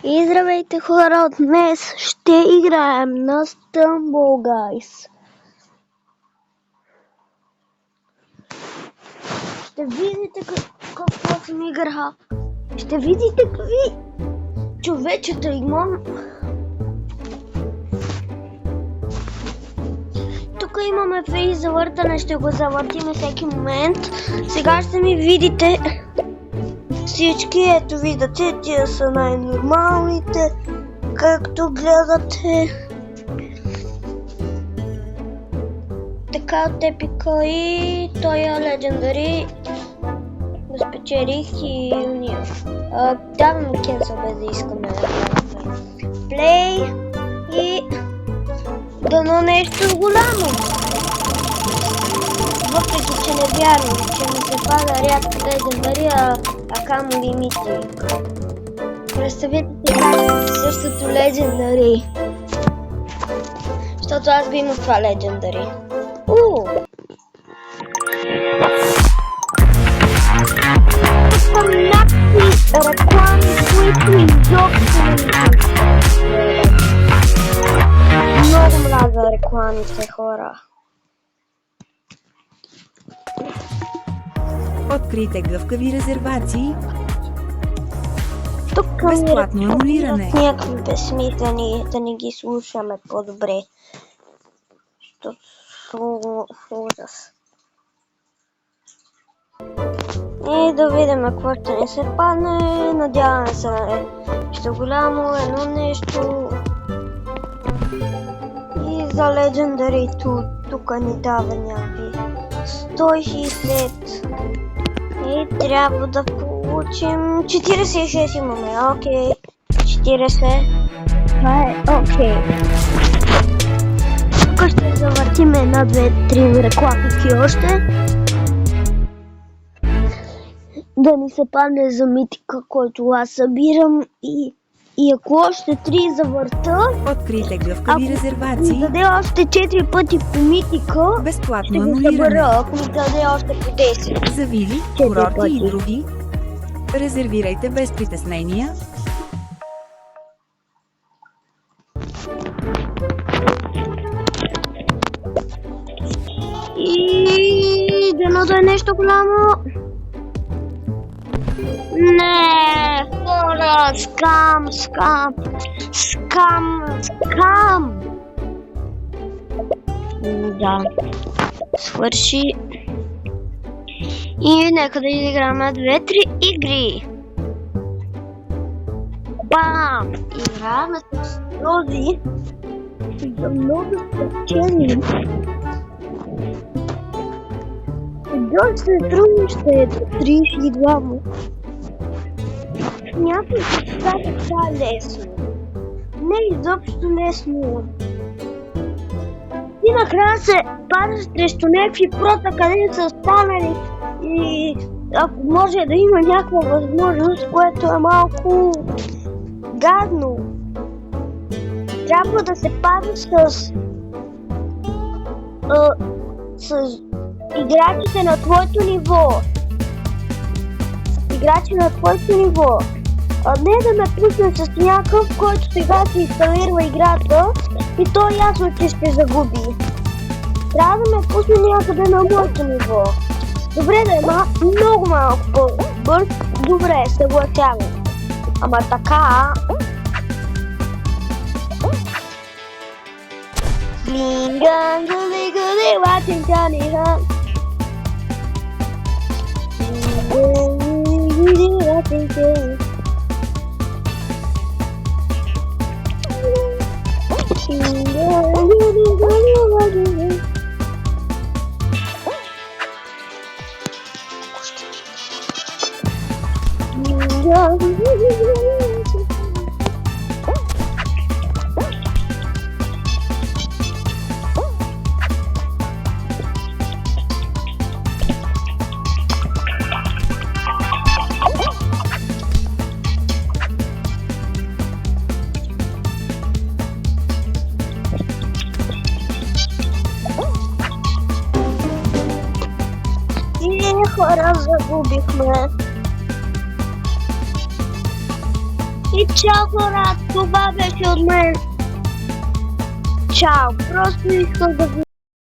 И здравейте хора, днес ще играем на Stumble Guys. Ще видите какво съм играл. Ще видите какви човечета имам. Тук имаме фейс за въртане, ще го завъртим всеки момент. Сега ще ми видите всички, ето виждате, тия са най-нормалните, както гледате. Така от епика и той е легендари. Спечелих и уния. Давам кенсъл без да искаме да плей и дано нещо голямо. Въпреки че не вярвам, че ми се пада рядко легендари, а камо ли митик. Представете си как същото легендари. Защото аз го имам това легендари. Съм някакви реклами, които изобщо не ми. Много мразя рекламите, хора. Открийте гъвкави резервации. Тук безплатно анулиране. Някакви безсмислени, да не ги слушаме по-добре. Защото ужас. И да видим какво ще ни се падне. Надяваме се на нещо голямо, едно нещо. И за Legendary тук ни дава някакви 160. И трябва да получим 46 имаме, окей. 40. Това е окей. Тук ще завъртим една, две, три рекламики още. Да ни се падне за митика, който аз събирам и ако още 3 завърта, открийте гъвкави резервации. Ако ми даде още 4 пъти по митика, безплатно ще го събера, ако ми даде още по 10. За вили, курорти и други, резервирайте без притеснения. И дано да е нещо голямо. Не, хора, скам. Да, свърши. И нека да изиграме 2-3 игри. Бам! Играме с този за много спечели. Доста трудно ще е 32 му. Някой ще става така лесно. Не изобщо лесно. И накрая се падаш срещу някакви прота, където са останали и ако може да има някаква възможност, което е малко гадно. Трябва да се падаш с играчите на твоето ниво. Играчи на твоето ниво. Не да ме пусне с някакъв, който сега се инсталира играта и то ясно, че ще загуби. Трябва да ме пусне някъде на моето ниво. Добре да е много малко по-бърз. Добре, съгласявам. Ама така... Линган, гули, watching Johnny Hunt. И хора загубихме. И чао, хора, това беше от мен. Чао, просто искам да ви